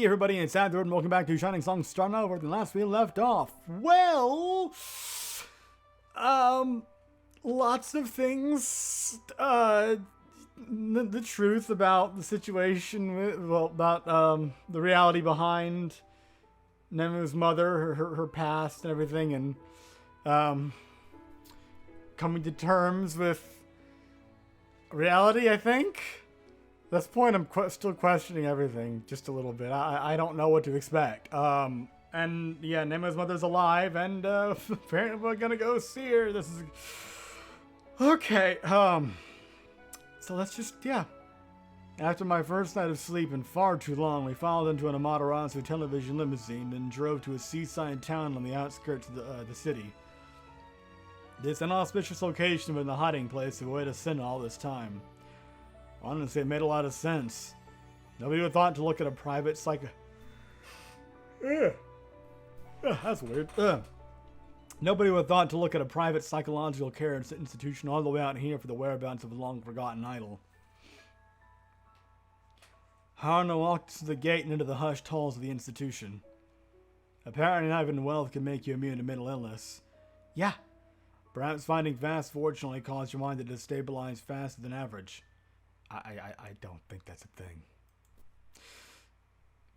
Hey everybody, it's Adward and welcome back to Shining Song Starnova. The last we left off. Well, lots of things. The truth about the situation, about the reality behind Nemu's mother, her past and everything, and coming to terms with reality, I think. At this point, I'm still questioning everything just a little bit. I don't know what to expect. And yeah, Nemu's mother's alive, and apparently we're gonna go see her. This is okay. So let's just After my first night of sleeping far too long, we filed into an Amaterasu television limousine and drove to a seaside town on the outskirts of the city. This inauspicious location was the hiding place of a way to sin all this time. Honestly, it made a lot of sense. Nobody would thought to look at a private that's weird. Nobody would have thought to look at a private psychological care institution all the way out here for the whereabouts of a long-forgotten idol. Haruna walked to the gate and into the hushed halls of the institution. Apparently not even wealth can make you immune to mental illness. Yeah. Perhaps finding fast fortunately caused your mind to destabilize faster than average. I don't think that's a thing.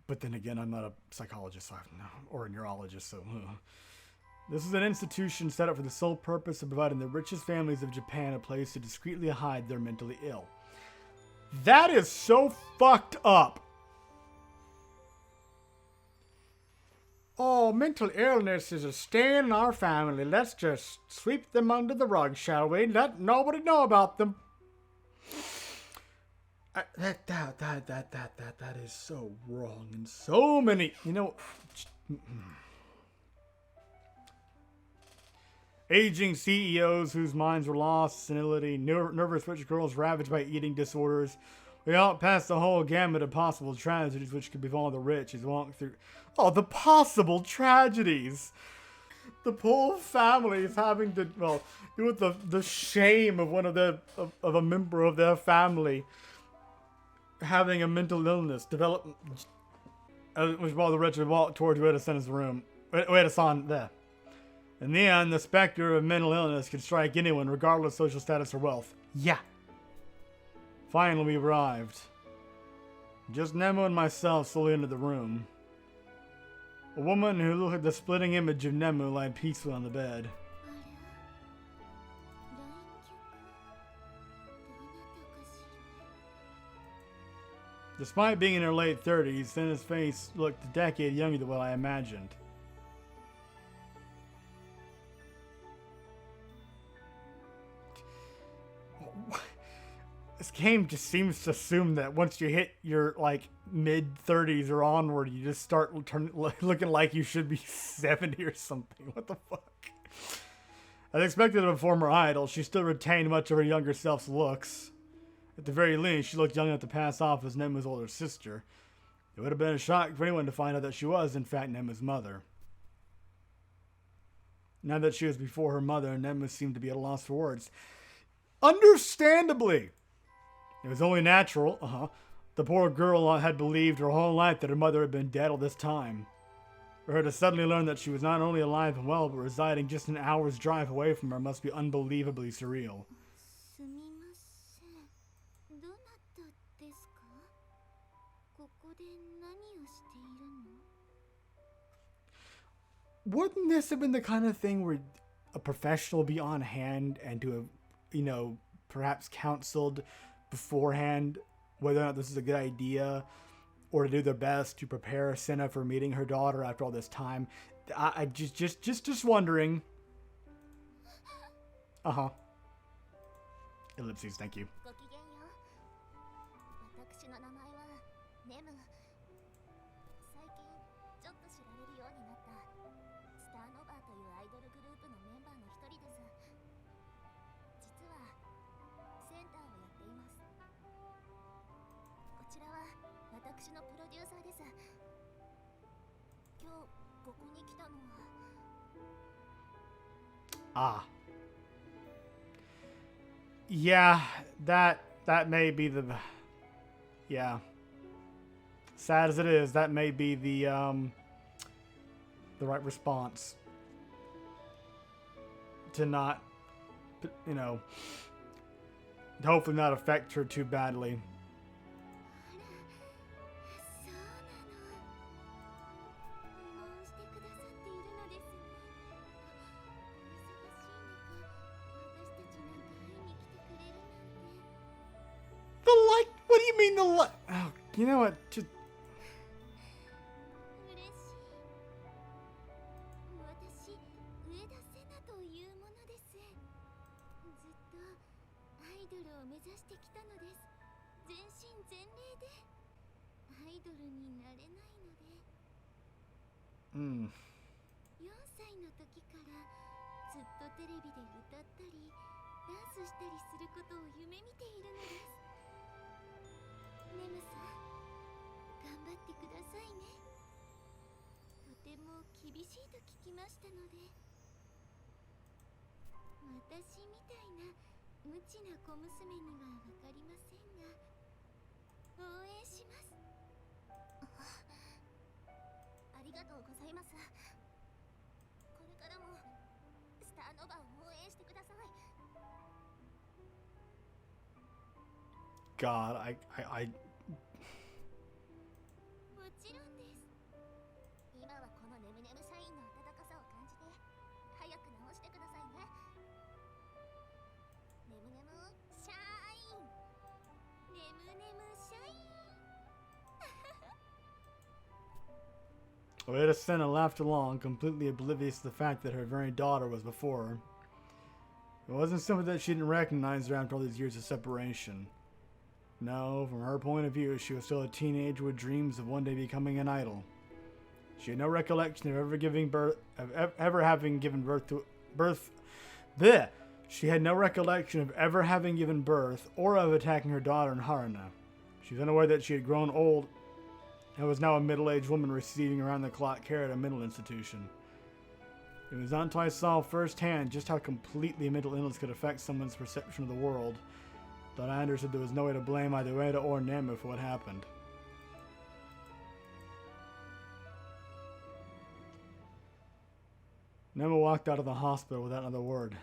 But then again, I'm not a psychologist or a neurologist, so... This is an institution set up for the sole purpose of providing the richest families of Japan a place to discreetly hide their mentally ill. That is so fucked up! Oh, mental illness is a stain in our family. Let's just sweep them under the rug, shall we? Let nobody know about them. That is so wrong in so many, aging CEOs whose minds were lost, senility, nervous rich girls ravaged by eating disorders. We all passed the whole gamut of possible tragedies which could befall the rich as we walk through. Oh, the possible tragedies! The poor families having to, deal with the shame of one of a member of their family having a mental illness develop, which while the wretched walked towards Ueda-san's room. Ueda-san there. In the end, the specter of mental illness could strike anyone, regardless of social status or wealth. Yeah. Finally, we arrived. Just Nemu and myself slowly entered the room. A woman who looked like the splitting image of Nemu lay peacefully on the bed. Despite being in her late 30s, Senna's face looked a decade younger than what I imagined. This game just seems to assume that once you hit your, mid-30s or onward, you just start looking like you should be 70 or something. What the fuck? As expected of a former idol, she still retained much of her younger self's looks. At the very least, she looked young enough to pass off as Nemu's older sister. It would have been a shock for anyone to find out that she was, in fact, Nemu's mother. Now that she was before her mother, Nemu seemed to be at a loss for words. Understandably! It was only natural, The poor girl had believed her whole life that her mother had been dead all this time. For her to suddenly learn that she was not only alive and well, but residing just an hour's drive away from her must be unbelievably surreal. Wouldn't this have been the kind of thing where a professional would be on hand and to have, perhaps counseled beforehand whether or not this is a good idea, or to do their best to prepare Senna for meeting her daughter after all this time? I just wondering. Ellipses, thank you. Yeah, that may be the... Yeah. sad as it is, that may be the right response to not, you know, hopefully not affect her too badly. The light? What do you mean the light? Oh, you know what? Just. Hmm. 4歳の時からずっとテレビで歌ったりダンスしたりすることを夢見ているのです。ネムさん、頑張ってくださいね。とても厳しいと聞きましたので。私みたいな無知な小娘にはわかりませんが、応援します。ありがとうございます。これからもスターノバを応援してください。 God, もちろんです。今はこのネムネムシャインの温かさを感じて早く直してくださいね。ネムネムシャイン、ネムネムシャイン。 Edison laughed along, completely oblivious to the fact that her very daughter was before her. It wasn't simply that she didn't recognize her after all these years of separation. No, from her point of view, she was still a teenager with dreams of one day becoming an idol. She had no recollection of ever having given birth. Bleh! She had no recollection of ever having given birth or of attacking her daughter in Harana. She was unaware that she had grown old and was now a middle-aged woman receiving around-the-clock care at a mental institution. It was not until I saw firsthand just how completely mental illness could affect someone's perception of the world that I understood there was no way to blame either Ueda or Nemu for what happened. Nemu walked out of the hospital without another word.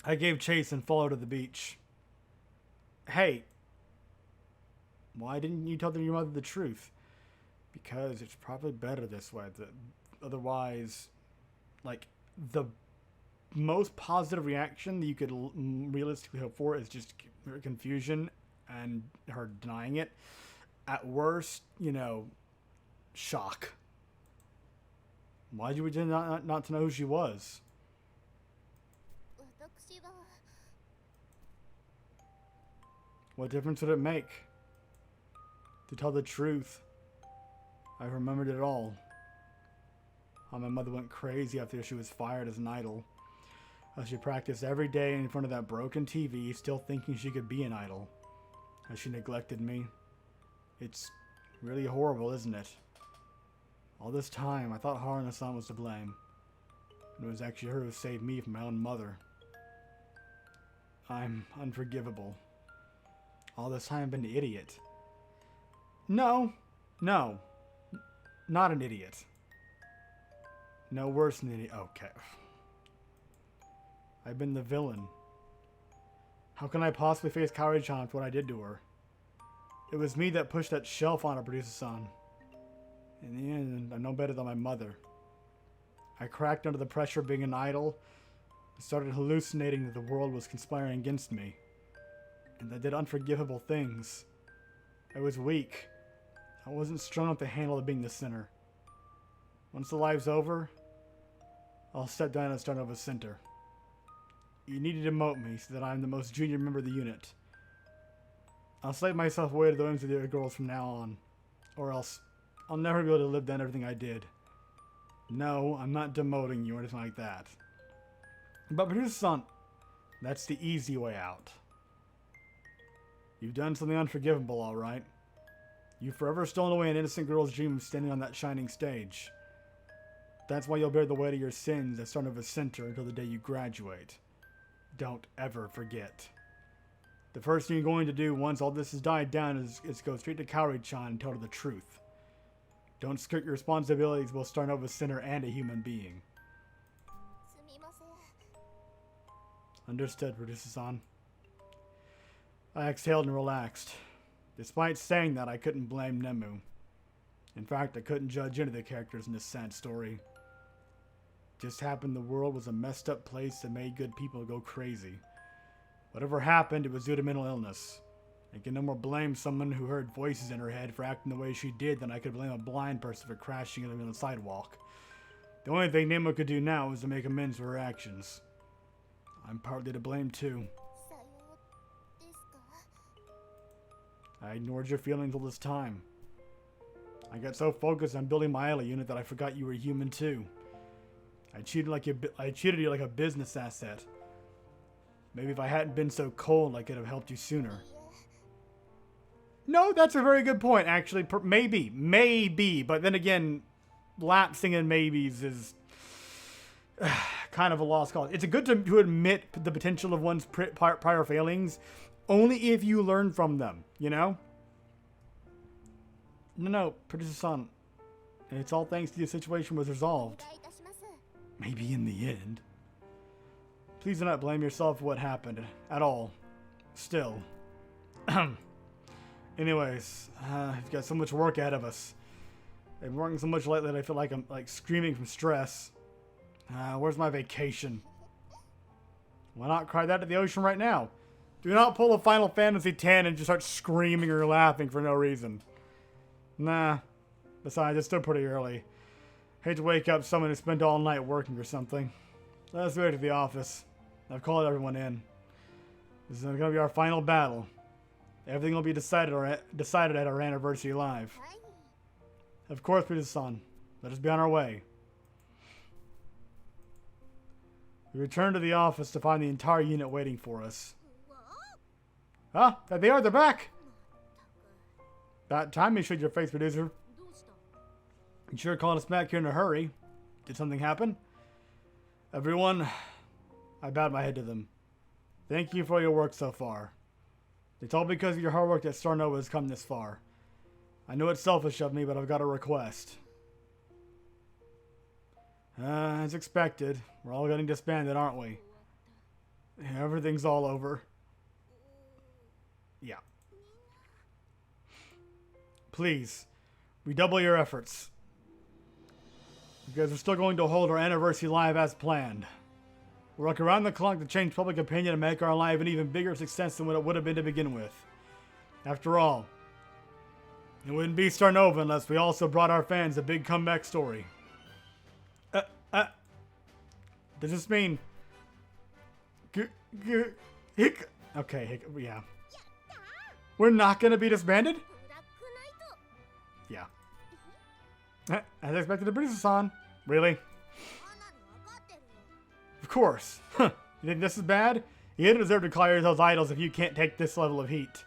I gave chase and followed to the beach. Hey, why didn't you tell your mother the truth? Because it's probably better this way. Otherwise, like, the most positive reaction that you could realistically hope for is just confusion and her denying it. At worst, you know, shock. Why did you pretend not to know who she was? What difference would it make? To tell the truth, I remembered it all. How my mother went crazy after she was fired as an idol. How she practiced every day in front of that broken TV, still thinking she could be an idol. How she neglected me. It's really horrible, isn't it? All this time, I thought Haruna-san was to blame. And it was actually her who saved me from my own mother. I'm unforgivable. All this time I've been an idiot. No, not an idiot. No worse than an idiot. Okay. I've been the villain. How can I possibly face Kaori-chan for what I did to her? It was me that pushed that shelf on her, producer-san. In the end, I'm no better than my mother. I cracked under the pressure of being an idol and started hallucinating that the world was conspiring against me. And I did unforgivable things. I was weak. I wasn't strong enough to handle being the sinner. Once the life's over, I'll step down at Starnova Center. You need to demote me so that I'm the most junior member of the unit. I'll slave myself away to the whims of the other girls from now on. Or else, I'll never be able to live down everything I did. No, I'm not demoting you or anything like that. But producer-san, that's the easy way out. You've done something unforgivable, alright. You've forever stolen away an innocent girl's dream of standing on that shining stage. That's why you'll bear the weight of your sins at Starnova Center until the day you graduate. Don't ever forget. The first thing you're going to do once all this has died down is go straight to Kaori-chan and tell her the truth. Don't skirt your responsibilities while Starnova a sinner and a human being. Understood, Producer-san. I exhaled and relaxed. Despite saying that, I couldn't blame Nemu. In fact, I couldn't judge any of the characters in this sad story. Just happened the world was a messed up place that made good people go crazy. Whatever happened, it was due to mental illness. I can no more blame someone who heard voices in her head for acting the way she did than I could blame a blind person for crashing into on the sidewalk. The only thing Nemo could do now is to make amends for her actions. I'm partly to blame too. I ignored your feelings all this time. I got so focused on building my Isla unit that I forgot you were human too. I treated you like a business asset. Maybe if I hadn't been so cold, I could have helped you sooner. No, that's a very good point, actually. Maybe. But then again, lapsing in maybes is kind of a lost cause. It's good to admit the potential of one's prior failings, only if you learn from them, you know? No, Producer-san. It's all thanks to the situation was resolved. Maybe in the end. Please do not blame yourself for what happened at all. Still. Anyways, we've got so much work ahead of us. I've been working so much lately that I feel like I'm screaming from stress. Where's my vacation? Why not cry that to the ocean right now? Do not pull a Final Fantasy X and just start screaming or laughing for no reason. Nah. Besides, it's still pretty early. Hate to wake up someone who spent all night working or something. Let's go to the office. I've called everyone in. This is going to be our final battle. Everything will be decided at our anniversary live. Of course, Peter-san. Let us be on our way. We return to the office to find the entire unit waiting for us. Ah, there they are. They're back. That time you showed your face, producer. You sure called us back here in a hurry. Did something happen? Everyone, I bowed my head to them. Thank you for your work so far. It's all because of your hard work that Starnova has come this far. I know it's selfish of me, but I've got a request. As expected, we're all getting disbanded, aren't we? Everything's all over. Yeah. Please, redouble your efforts. Because we're still going to hold our anniversary live as planned. We'll work around the clock to change public opinion and make our live an even bigger success than what it would have been to begin with. After all, it wouldn't be Starnova unless we also brought our fans a big comeback story. Does this mean... Okay, yeah. We're not going to be disbanded? Yeah. As expected, the Producer-san. Really? Of course. You think this is bad? You didn't deserve to call yourselves idols if you can't take this level of heat.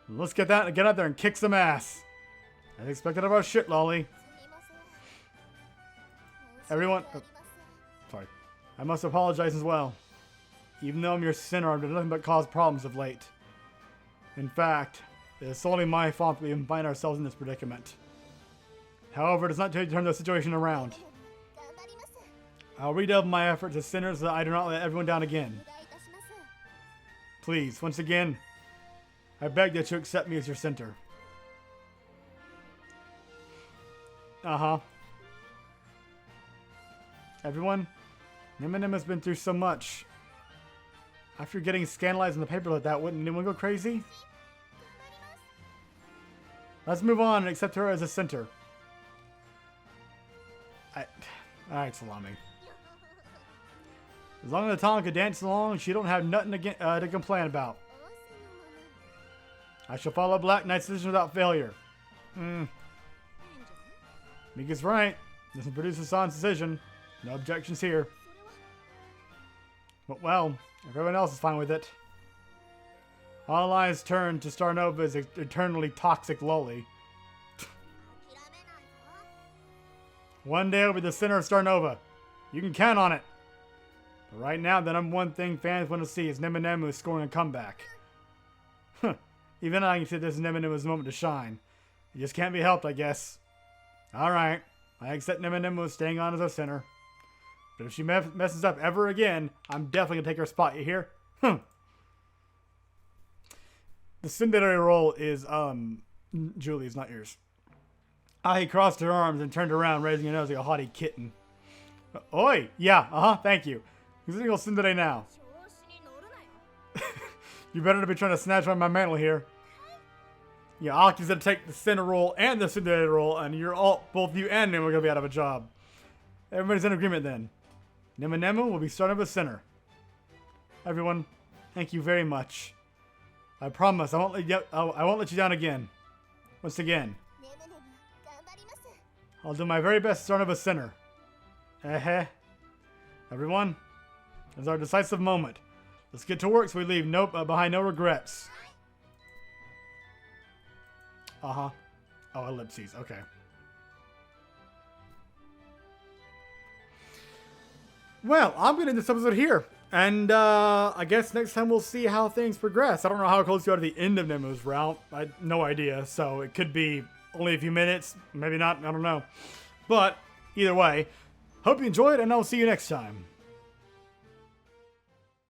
Let's get out there and kick some ass. As expected of our shit, lolly. Everyone... Oh, sorry. I must apologize as well. Even though I'm your sinner, I've done nothing but cause problems of late. In fact, it is solely my fault that we even find ourselves in this predicament. However, it does not take to turn the situation around. I'll redouble my efforts as sinners so that I do not let everyone down again. Please, once again, I beg that you accept me as your center. Everyone, Eminem has been through so much. After getting scandalized in the paper like that, wouldn't anyone go crazy? Let's move on and accept her as a center. Alright, Salami. As long as the Tonka dance along, she don't have nothing to complain about. I shall follow Black Knight's decision without failure. Mika's right. This is Producer-san's decision. No objections here. But well, if everyone else is fine with it. All eyes turn to Starnova's eternally toxic lolly. One day I'll be the center of Starnova. You can count on it. But right now, the number one thing fans want to see is Nemu scoring a comeback. Huh. Even I can see this is Nemu's moment to shine. It just can't be helped, I guess. Alright. I accept Nemu staying on as our center. But if she messes up ever again, I'm definitely going to take her spot, you hear? The Cinderella role is, Julie's, not yours. He crossed her arms and turned around, raising her nose like a haughty kitten. Oi! Yeah, thank you. Who's gonna go Cinderella now? You better not be trying to snatch on my mantle here. Yeah, Aki's gonna take the center role and the Cinderella role, and both you and Nemu are gonna be out of a job. Everybody's in agreement then. Nemu will be starting with center. Everyone, thank you very much. I promise I won't let you down again. Once again. I'll do my very best to start with center. Everyone, it's our decisive moment. Let's get to work so we leave behind no regrets. Oh, ellipses. Okay. Well, I'm going to end this episode here. And I guess next time we'll see how things progress. I don't know how close you are to the end of Nemu's route. I had no idea. So it could be only a few minutes. Maybe not. I don't know. But either way, hope you enjoyed, and I'll see you next time.